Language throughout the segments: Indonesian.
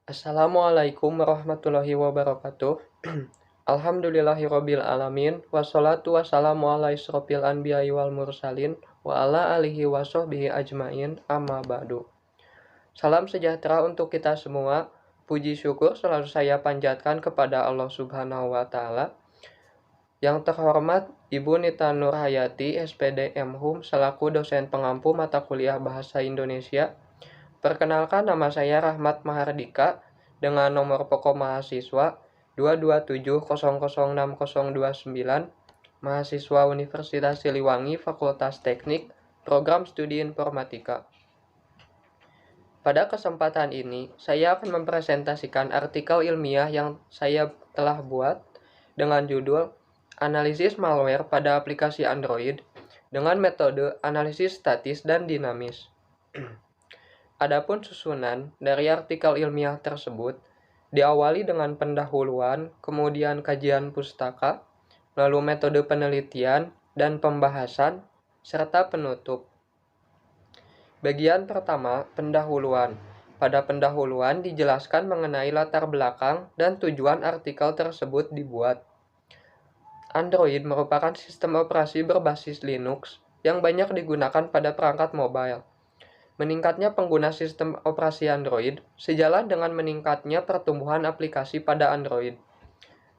Assalamualaikum warahmatullahi wabarakatuh. Alhamdulillahirabbil alamin wassalatu wassalamu ala asyrofil anbiya'i wal mursalin wa ala alihi washabbihi ajmain amma ba'du. Salam sejahtera untuk kita semua. Puji syukur selalu saya panjatkan kepada Allah Subhanahu wa taala. Yang terhormat Ibu Nita Nurhayati, SPD MHum selaku dosen pengampu mata kuliah Bahasa Indonesia. Perkenalkan, nama saya Rahmat Mahardika dengan nomor pokok mahasiswa 227006029, mahasiswa Universitas Siliwangi, Fakultas Teknik, Program Studi Informatika. Pada kesempatan ini, saya akan mempresentasikan artikel ilmiah yang saya telah buat dengan judul Analisis Malware pada Aplikasi Android dengan metode analisis statis dan dinamis. Adapun susunan dari artikel ilmiah tersebut diawali dengan pendahuluan, kemudian kajian pustaka, lalu metode penelitian dan pembahasan, serta penutup. Bagian pertama, pendahuluan. Pada pendahuluan dijelaskan mengenai latar belakang dan tujuan artikel tersebut dibuat. Android merupakan sistem operasi berbasis Linux yang banyak digunakan pada perangkat mobile. Meningkatnya pengguna sistem operasi Android sejalan dengan meningkatnya pertumbuhan aplikasi pada Android.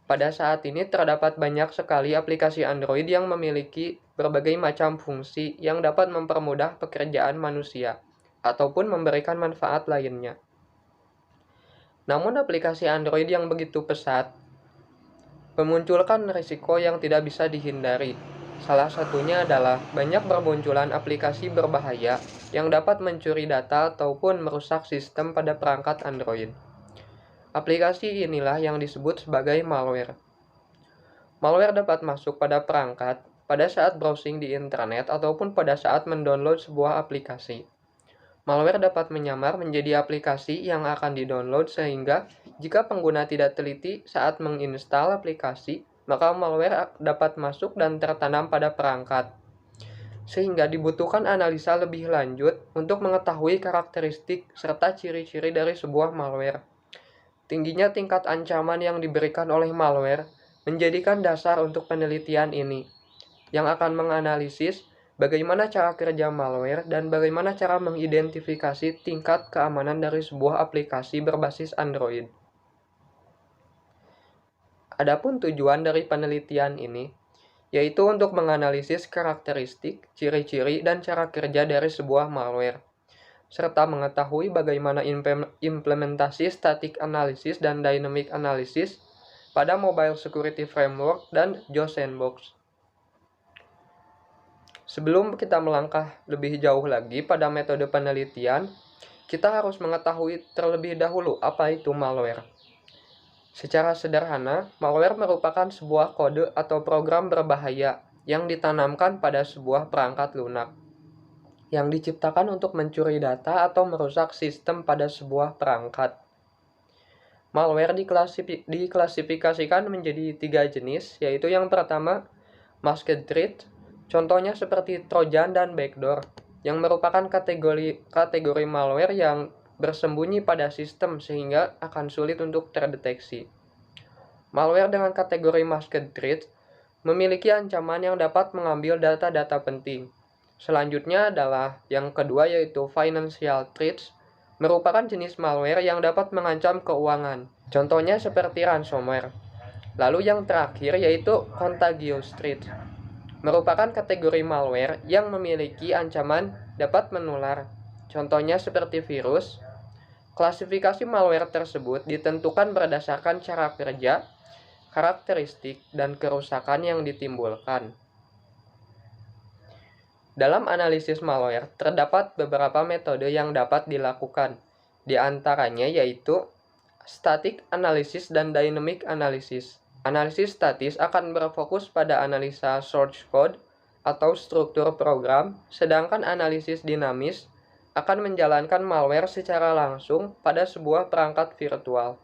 Pada saat ini terdapat banyak sekali aplikasi Android yang memiliki berbagai macam fungsi yang dapat mempermudah pekerjaan manusia ataupun memberikan manfaat lainnya. Namun aplikasi Android yang begitu pesat memunculkan risiko yang tidak bisa dihindari. Salah satunya adalah banyak bermunculan aplikasi berbahaya yang dapat mencuri data ataupun merusak sistem pada perangkat Android. Aplikasi inilah yang disebut sebagai malware. Malware dapat masuk pada perangkat pada saat browsing di internet ataupun pada saat mendownload sebuah aplikasi. Malware dapat menyamar menjadi aplikasi yang akan didownload sehingga jika pengguna tidak teliti saat menginstal aplikasi, maka malware dapat masuk dan tertanam pada perangkat. Sehingga dibutuhkan analisa lebih lanjut untuk mengetahui karakteristik serta ciri-ciri dari sebuah malware. Tingginya tingkat ancaman yang diberikan oleh malware menjadikan dasar untuk penelitian ini, yang akan menganalisis bagaimana cara kerja malware dan bagaimana cara mengidentifikasi tingkat keamanan dari sebuah aplikasi berbasis Android. Adapun tujuan dari penelitian ini, yaitu untuk menganalisis karakteristik, ciri-ciri, dan cara kerja dari sebuah malware, serta mengetahui bagaimana implementasi static analysis dan dynamic analysis pada Mobile Security Framework dan JOS Sandbox. Sebelum kita melangkah lebih jauh lagi pada metode penelitian, kita harus mengetahui terlebih dahulu apa itu malware. Secara sederhana, malware merupakan sebuah kode atau program berbahaya yang ditanamkan pada sebuah perangkat lunak, yang diciptakan untuk mencuri data atau merusak sistem pada sebuah perangkat. Malware diklasifikasikan menjadi 3 jenis, yaitu yang pertama, masked threat, contohnya seperti trojan dan backdoor, yang merupakan kategori malware yang bersembunyi pada sistem sehingga akan sulit untuk terdeteksi. Malware dengan kategori masked threat memiliki ancaman yang dapat mengambil data-data penting. Selanjutnya adalah yang kedua, yaitu financial threats, merupakan jenis malware yang dapat mengancam keuangan, contohnya seperti ransomware. Lalu yang terakhir yaitu contagious threat, merupakan kategori malware yang memiliki ancaman dapat menular, contohnya seperti virus. Klasifikasi malware tersebut ditentukan berdasarkan cara kerja, karakteristik, dan kerusakan yang ditimbulkan. Dalam analisis malware, terdapat beberapa metode yang dapat dilakukan. Di antaranya yaitu static analysis dan dynamic analysis. Analisis statis akan berfokus pada analisa source code atau struktur program, sedangkan analisis dinamis akan menjalankan malware secara langsung pada sebuah perangkat virtual.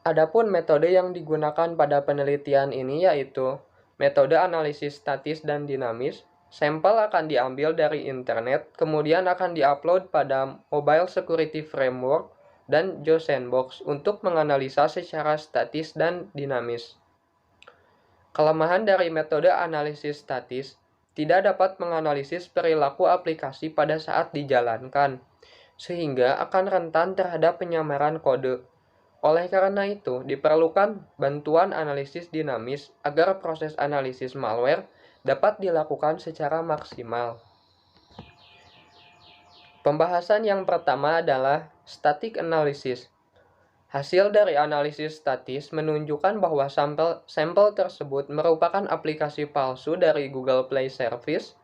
Adapun metode yang digunakan pada penelitian ini yaitu metode analisis statis dan dinamis, Sampel akan diambil dari internet, kemudian akan diupload pada Mobile Security Framework dan JSandbox untuk menganalisa secara statis dan dinamis. Kelemahan dari metode analisis statis tidak dapat menganalisis perilaku aplikasi pada saat dijalankan, sehingga akan rentan terhadap penyamaran kode. Oleh karena itu, diperlukan bantuan analisis dinamis agar proses analisis malware dapat dilakukan secara maksimal. Pembahasan yang pertama adalah static analysis. Hasil dari analisis statis menunjukkan bahwa sampel tersebut merupakan aplikasi palsu dari Google Play Service.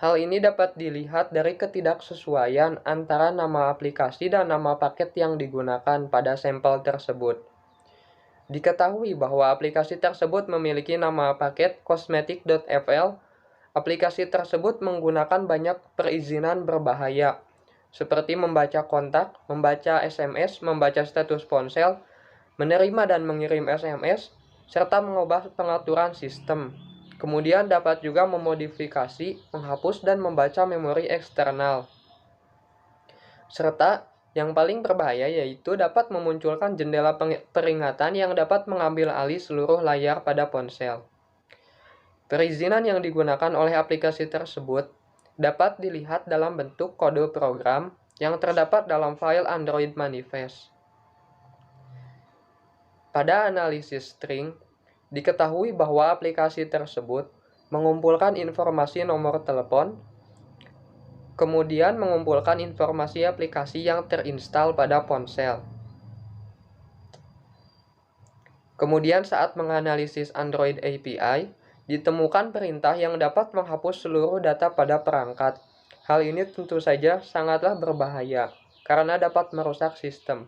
Hal ini dapat dilihat dari ketidaksesuaian antara nama aplikasi dan nama paket yang digunakan pada sampel tersebut. Diketahui bahwa aplikasi tersebut memiliki nama paket cosmetic.fl. Aplikasi tersebut menggunakan banyak perizinan berbahaya, seperti membaca kontak, membaca SMS, membaca status ponsel, menerima dan mengirim SMS, serta mengubah pengaturan sistem. Kemudian dapat juga memodifikasi, menghapus, dan membaca memori eksternal. Serta yang paling berbahaya yaitu dapat memunculkan jendela peringatan yang dapat mengambil alih seluruh layar pada ponsel. Perizinan yang digunakan oleh aplikasi tersebut dapat dilihat dalam bentuk kode program yang terdapat dalam file Android Manifest. Pada analisis string, diketahui bahwa aplikasi tersebut mengumpulkan informasi nomor telepon, kemudian mengumpulkan informasi aplikasi yang terinstal pada ponsel. Kemudian saat menganalisis Android API, ditemukan perintah yang dapat menghapus seluruh data pada perangkat. Hal ini tentu saja sangatlah berbahaya, karena dapat merusak sistem.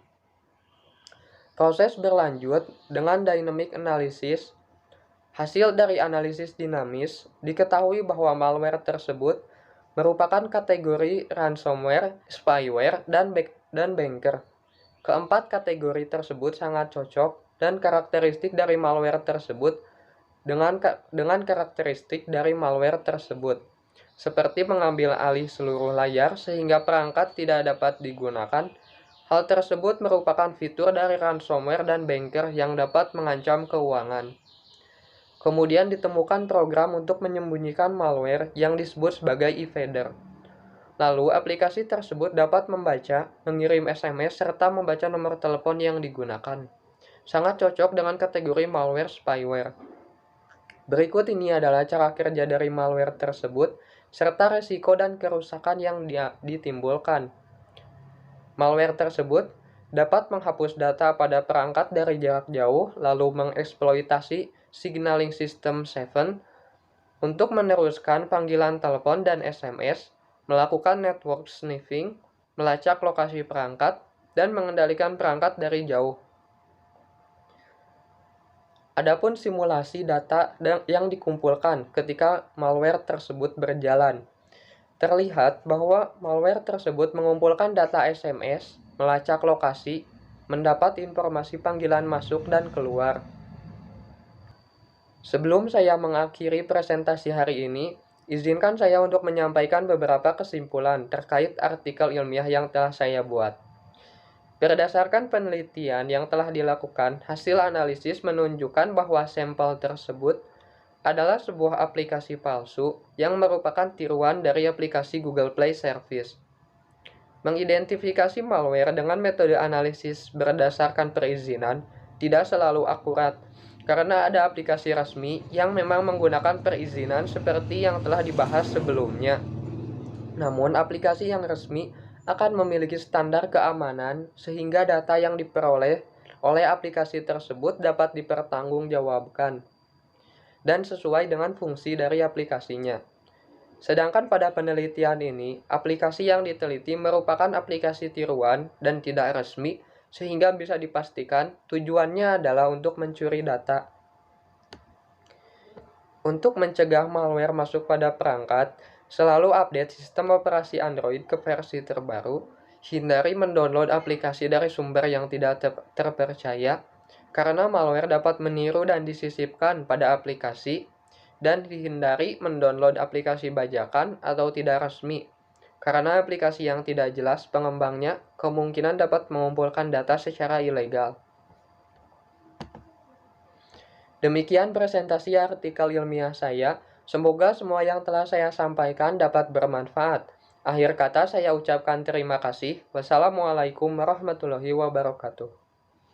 Proses berlanjut dengan dynamic analysis. Hasil dari analisis dinamis, diketahui bahwa malware tersebut merupakan kategori ransomware, spyware, dan banker. Keempat kategori tersebut sangat cocok dan karakteristik dari malware tersebut dengan karakteristik dari malware tersebut, seperti mengambil alih seluruh layar sehingga perangkat tidak dapat digunakan. Hal tersebut merupakan fitur dari ransomware dan banker yang dapat mengancam keuangan. Kemudian ditemukan program untuk menyembunyikan malware yang disebut sebagai evader. Lalu aplikasi tersebut dapat membaca, mengirim SMS, serta membaca nomor telepon yang digunakan. Sangat cocok dengan kategori malware spyware. Berikut ini adalah cara kerja dari malware tersebut, serta resiko dan kerusakan yang ditimbulkan. Malware tersebut dapat menghapus data pada perangkat dari jarak jauh, lalu mengeksploitasi signaling system 7 untuk meneruskan panggilan telepon dan SMS, melakukan network sniffing, melacak lokasi perangkat, dan mengendalikan perangkat dari jauh. Adapun simulasi data yang dikumpulkan ketika malware tersebut berjalan. Terlihat bahwa malware tersebut mengumpulkan data SMS, melacak lokasi, mendapat informasi panggilan masuk dan keluar. Sebelum saya mengakhiri presentasi hari ini, izinkan saya untuk menyampaikan beberapa kesimpulan terkait artikel ilmiah yang telah saya buat. Berdasarkan penelitian yang telah dilakukan, hasil analisis menunjukkan bahwa sampel tersebut adalah sebuah aplikasi palsu yang merupakan tiruan dari aplikasi Google Play Service. Mengidentifikasi malware dengan metode analisis berdasarkan perizinan tidak selalu akurat, karena ada aplikasi resmi yang memang menggunakan perizinan seperti yang telah dibahas sebelumnya. Namun, aplikasi yang resmi akan memiliki standar keamanan sehingga data yang diperoleh oleh aplikasi tersebut dapat dipertanggungjawabkan dan sesuai dengan fungsi dari aplikasinya. Sedangkan pada penelitian ini, aplikasi yang diteliti merupakan aplikasi tiruan dan tidak resmi, sehingga bisa dipastikan tujuannya adalah untuk mencuri data. Untuk mencegah malware masuk pada perangkat, selalu update sistem operasi Android ke versi terbaru, hindari mendownload aplikasi dari sumber yang tidak terpercaya, karena malware dapat meniru dan disisipkan pada aplikasi. dan dihindari mendownload aplikasi bajakan atau tidak resmi. Karena aplikasi yang tidak jelas pengembangnya kemungkinan dapat mengumpulkan data secara ilegal. Demikian presentasi artikel ilmiah saya. Semoga semua yang telah saya sampaikan dapat bermanfaat. Akhir kata saya ucapkan terima kasih. Wassalamualaikum warahmatullahi wabarakatuh.